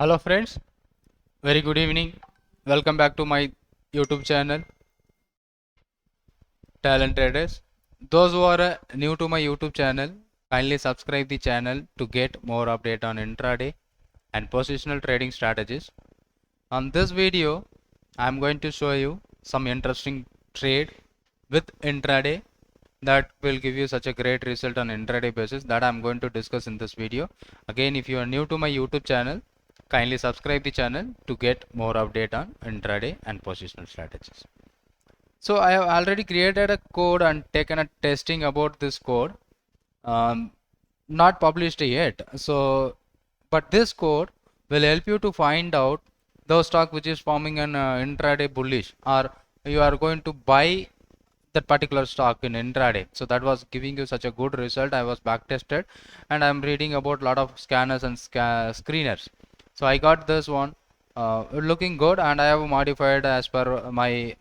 Hello friends, very good evening. Welcome back to my YouTube channel, Talent Traders. Those who are new to my YouTube channel, kindly subscribe the channel to get more update on intraday and positional trading strategies. On this video, I am going to show you some interesting trade with intraday that will give you such a great result on intraday basis that I am going to discuss in this video. Again, if you are new to my YouTube channel, kindly subscribe the channel to get more update on intraday and positional strategies. So I have already created a code and taken a testing about this code. Not published yet. So, but this code will help you to find out the stock which is forming an intraday bullish, or you are going to buy that particular stock in intraday. So that was giving you such a good result. I was back tested, and I'm reading about a lot of scanners and screeners. So I got this one looking good, and I have modified as per my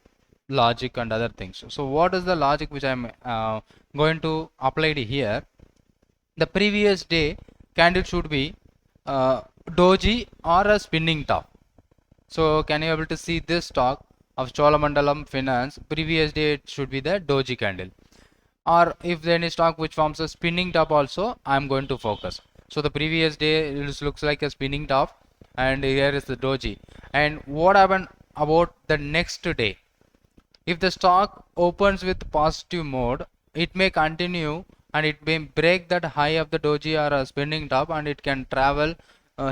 logic and other things. So what is the logic which I'm going to apply here? The previous day candle should be doji or a spinning top. So can you able to see this stock of Cholamandalam Finance? Previous day it should be the doji candle, or if there any stock which forms a spinning top also, I'm going to focus. So the previous day it looks like a spinning top, and here is the doji. And what happened about the next day? If the stock opens with positive mode, it may continue and it may break that high of the doji or a spinning top, and it can travel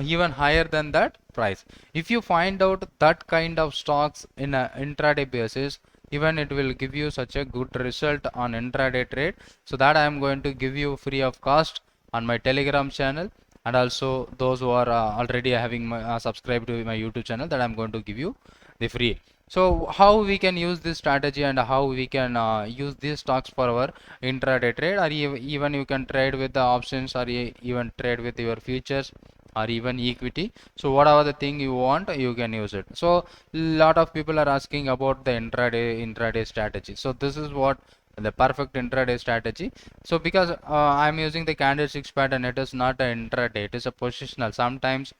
even higher than that price. If you find out that kind of stocks in a intraday basis, even it will give you such a good result on intraday trade. So that I am going to give you free of cost on my Telegram channel, and also those who are already having my, subscribed to my YouTube channel, that I am going to give you the free. So how we can use this strategy, and how we can use these stocks for our intraday trade, or even you can trade with the options, or even trade with your futures, or even equity. So whatever the thing you want, you can use it. So lot of people are asking about the intraday strategy. So this is what the perfect intraday strategy. So because I'm using the candlesticks pattern, it is not an intraday, it is a positional. Sometimes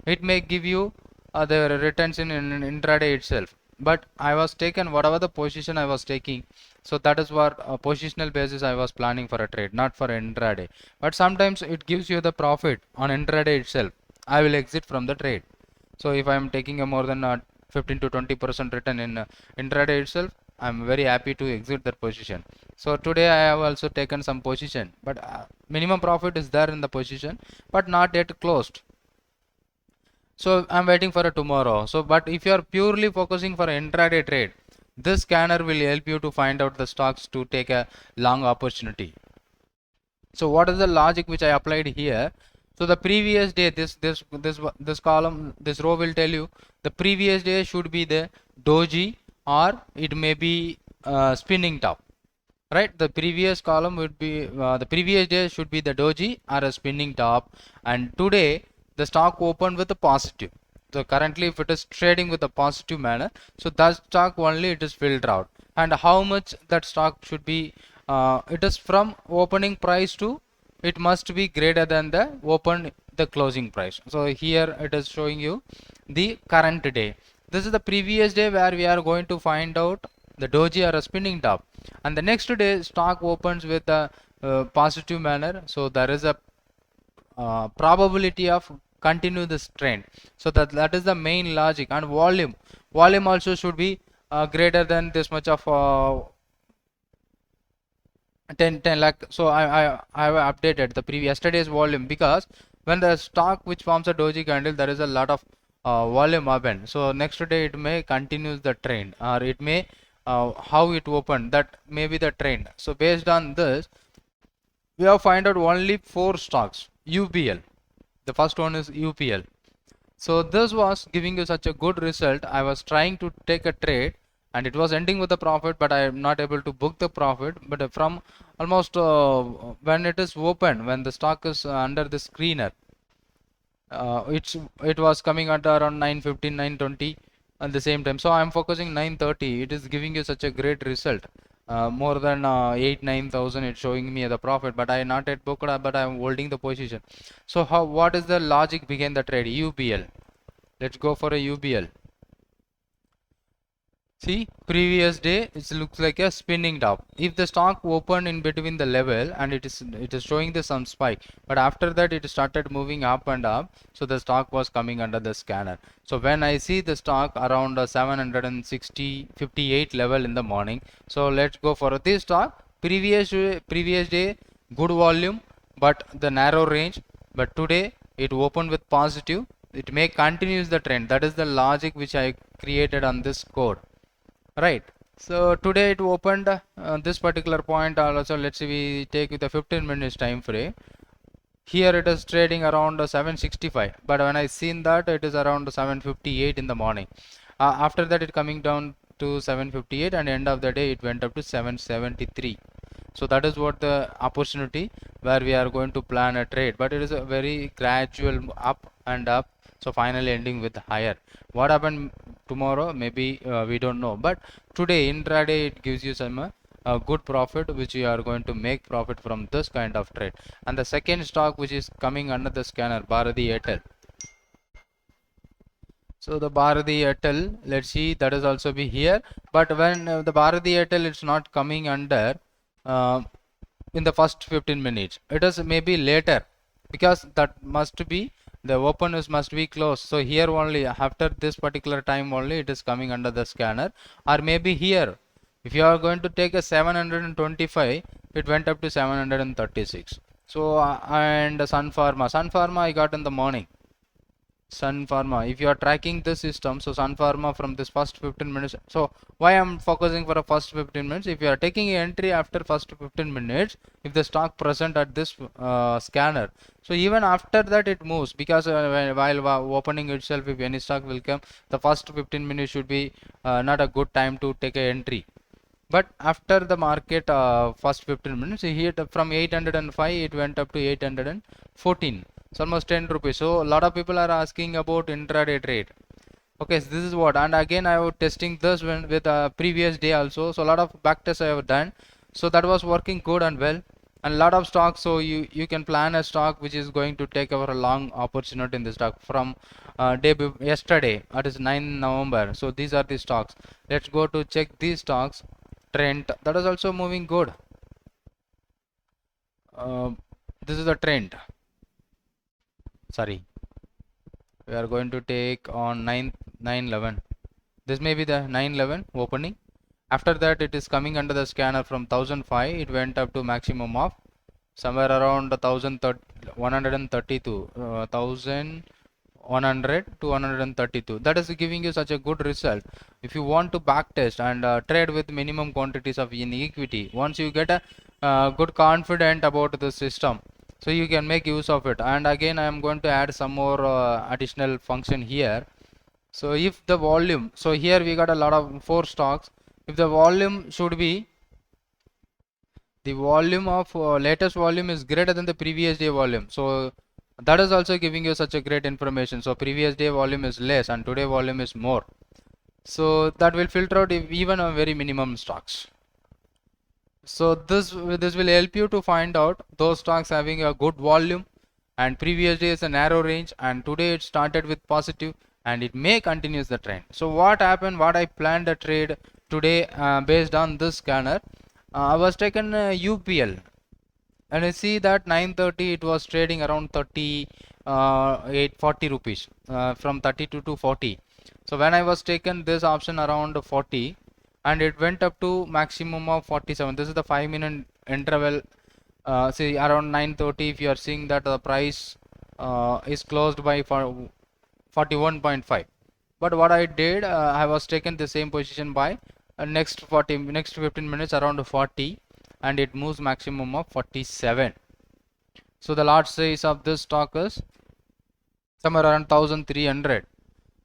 it may give you the returns in intraday itself, but I was taken whatever the position I was taking. So that is what positional basis I was planning for a trade, not for intraday. But sometimes it gives you the profit on intraday itself. I will exit from the trade. So if I am taking a more than 15 to 20% return in intraday itself, I'm very happy to exit that position. So today I have also taken some position, but minimum profit is there in the position, but not yet closed. So I'm waiting for a tomorrow. So but if you are purely focusing for intraday trade, this scanner will help you to find out the stocks to take a long opportunity. So what is the logic which I applied here? So the previous day, this column, this row will tell you the previous day should be the doji, or it may be spinning top, right? The previous column would be the previous day should be the doji or a spinning top, and today the stock opened with a positive. So currently if it is trading with a positive manner, so that stock only it is filtered out. And how much that stock should be, it is from opening price to, it must be greater than the closing price. So here it is showing you the current day. This is the previous day where we are going to find out the doji or a spinning top, and the next day stock opens with a positive manner. So there is a probability of continue this trend. So that is the main logic. And volume also should be greater than this much of 10 lakh. So I have updated the previous yesterday's volume, because when the stock which forms a doji candle, there is a lot of volume event. So next day it may continue the trend, or it may how it opened, that may be the trend. So based on this, we have find out only 4 stocks. UPL, the first one is UPL. So this was giving you such a good result. I was trying to take a trade, and it was ending with a profit, but I am not able to book the profit. But from almost when it is open, when the stock is under the screener, it was coming at around 9:15, 9:20 at the same time. So I am focusing 9:30. It is giving you such a great result. More than 8-9,000 it's showing me the profit, but I not yet booked, but I am holding the position. So what is the logic behind the trade? UPL. Let's go for a UBL. See, previous day it looks like a spinning top. If the stock opened in between the level and it is showing the some spike, but after that it started moving up and up, so the stock was coming under the scanner. So when I see the stock around 760.58 level in the morning, so let's go for this stock. Previous day good volume, but the narrow range. But today it opened with positive. It may continues the trend. That is the logic which I created on this code. Right. So today it opened this particular point also. Let's say we take with a 15 minutes time frame. Here it is trading around 765, but when I seen that it is around 758 in the morning. After that it coming down to 758, and end of the day it went up to 773. So that is what the opportunity where we are going to plan a trade, but it is a very gradual up and up. So finally ending with higher. What happened tomorrow, maybe we don't know, but today intraday it gives you some a good profit, which you are going to make profit from this kind of trade. And the second stock which is coming under the scanner, Bharati Airtel. So the Bharati Airtel, let's see, that is also be here, but when the Bharati Airtel it's not coming under uh, in the first 15 minutes, it is maybe later, because that must be the openness must be closed. So here only after this particular time only it is coming under the scanner, or maybe here if you are going to take a 725, it went up to 736. So and Sun Pharma I got in the morning. Sun Pharma, if you are tracking this system, so Sun Pharma from this first 15 minutes. So why I'm focusing for a first 15 minutes? If you are taking an entry after first 15 minutes, if the stock present at this scanner, so even after that it moves, because while opening itself, if any stock will come, the first 15 minutes should be not a good time to take a entry. But after the market first 15 minutes, here from 805 it went up to 814. It's almost 10 rupees. So a lot of people are asking about intraday trade. Okay, so this is what, and again I was testing this one with previous day also. So a lot of back tests I have done. So that was working good and well. And a lot of stocks, so you can plan a stock which is going to take over a long opportunity in the stock from yesterday, that is 9 November. So these are the stocks. Let's go to check these stocks. Trend, that is also moving good. This is the trend. Sorry, we are going to take on 911. This may be the 911 opening. After that it is coming under the scanner from 1005. It went up to maximum of somewhere around 1132, 1100 to 132. That is giving you such a good result. If you want to back test and trade with minimum quantities of in equity, once you get a good confident about the system, so you can make use of it. And again I am going to add some more additional function here. So if the volume, so here we got a lot of 4 stocks. If the volume should be, the volume of latest volume is greater than the previous day volume, so that is also giving you such a great information. So previous day volume is less and today volume is more, so that will filter out even a very minimum stocks. So this will help you to find out those stocks having a good volume, and previous day is a narrow range, and today it started with positive and it may continue the trend. So what happened, what I planned a trade today based on this scanner, I was taken UPL, and I see that 9:30 it was trading around 40 rupees from 32 to 40. So when I was taken this option around 40, and it went up to maximum of 47. This is the 5-minute interval. See around 9:30, if you are seeing that the price is closed by 41.5. But what I did, I was taken the same position by next 15 minutes around 40, and it moves maximum of 47. So the lot size of this stock is somewhere around 1300.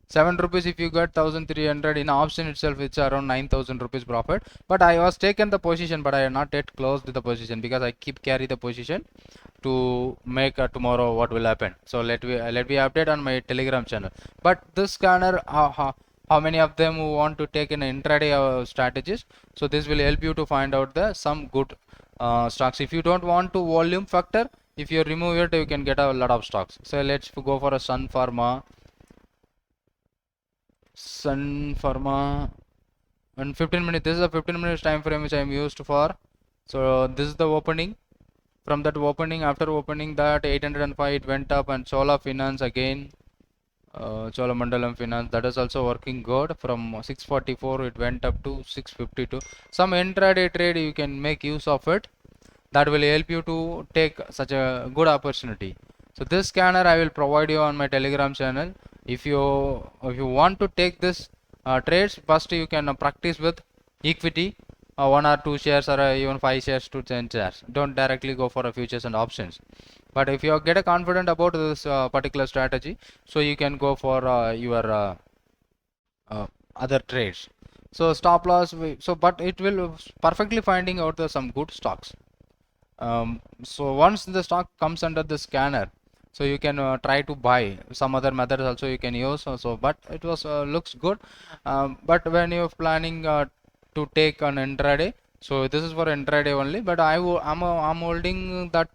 7 rupees if you get 1300 in option itself, it's around 9000 rupees profit. But I was taken the position, but I have not yet closed the position, because I keep carry the position to make tomorrow what will happen. So let me update on my Telegram channel. But this scanner, how many of them who want to take an intraday strategies, so this will help you to find out the some good stocks. If you don't want to volume factor, if you remove it, you can get a lot of stocks. So let's go for a Sun Pharma. Sun Pharma and 15 minutes. This is a 15 minutes time frame which I am used for. So this is the opening. From that opening, after opening that 805 it went up, and Chola Finance again, Cholamandalam Finance, that is also working good. From 644 it went up to 652. Some intraday trade you can make use of it. That will help you to take such a good opportunity. So this scanner I will provide you on my Telegram channel. If you want to take this trades, first you can practice with equity, 1 or 2 shares, or even 5 shares to 10 shares. Don't directly go for futures and options. But if you get a confident about this particular strategy, so you can go for your other trades. So stop loss. But it will perfectly finding out some good stocks. So once the stock comes under the scanner, so you can try to buy. Some other methods also you can use also, but it was looks good. But when you're planning to take an intraday, so this is for intraday only, but I'm holding that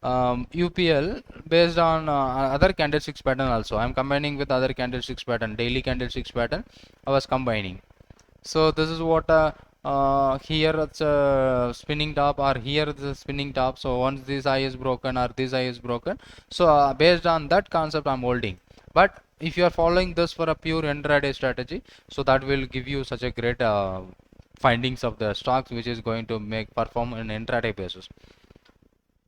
UPL based on other candlesticks pattern also. I'm combining with other candlesticks pattern, daily candlesticks pattern I was combining. So this is what here it's a spinning top, or here the spinning top. So once this eye is broken or this eye is broken, so based on that concept I'm holding. But if you are following this for a pure intraday strategy, so that will give you such a great findings of the stocks which is going to make perform on intraday basis.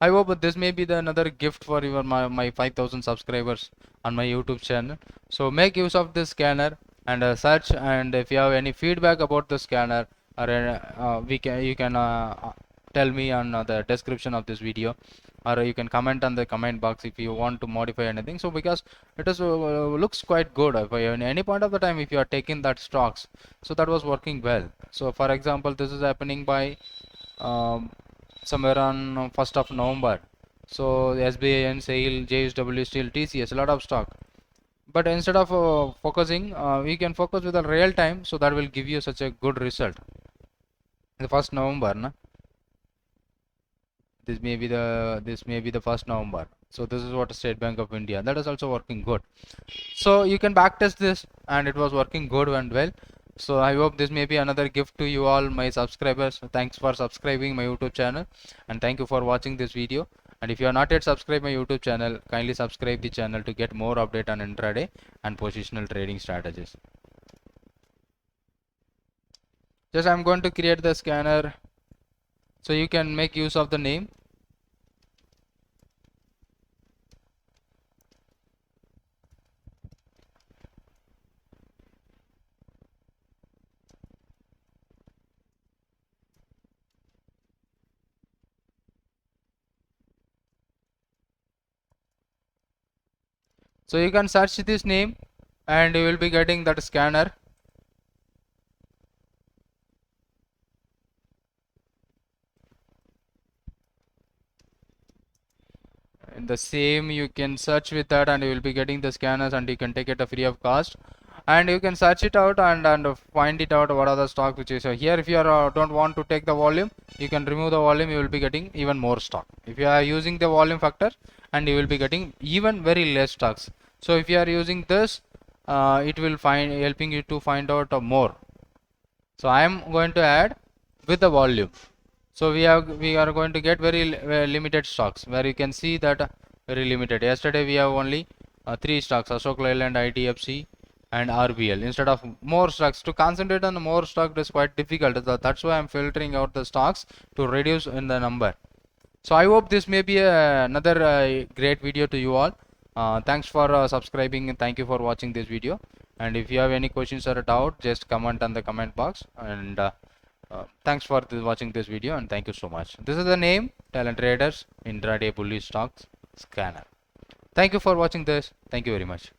I hope this may be another gift for your my 5,000 subscribers on my YouTube channel. So make use of this scanner and search. And if you have any feedback about the scanner, or you can tell me on the description of this video, or you can comment on the comment box if you want to modify anything. So because it is looks quite good. If in any point of the time, if you are taking that stocks, so that was working well. So for example, this is happening by somewhere on 1st of November. So SBI, SAIL, JSW Steel, TCS, a lot of stock. But instead of focusing, we can focus with a real time, so that will give you such a good result. The 1st November, na? This may be the 1st November. So this is what State Bank of India. That is also working good. So you can backtest this, and it was working good and well. So I hope this may be another gift to you all, my subscribers. Thanks for subscribing my YouTube channel, and thank you for watching this video. And if you are not yet subscribed my YouTube channel, kindly subscribe the channel to get more update on intraday and positional trading strategies. Just I'm going to create the scanner, so you can make use of the name. So you can search this name, and you will be getting that scanner. And the same you can search with that, and you will be getting the scanners, and you can take it free of cost. And you can search it out and find it out what are the stock which is here. If you are don't want to take the volume, you can remove the volume. You will be getting even more stock. If you are using the volume factor, and you will be getting even very less stocks. So if you are using this, it will helping you to find out more. So I am going to add with the volume. So we are going to get very limited stocks, where you can see that very limited. Yesterday we have only 3 stocks: Ashok Leyland, IDFC, and RBL. Instead of more stocks, to concentrate on more stock is quite difficult. That's why I'm filtering out the stocks to reduce in the number. So I hope this may be another great video to you all. Thanks for subscribing, and thank you for watching this video. And if you have any questions or a doubt, just comment on the comment box. And thanks for watching this video, and thank you so much. This is the name, Talent Traders Intraday Bullish Stocks Scanner. Thank you for watching this. Thank you very much.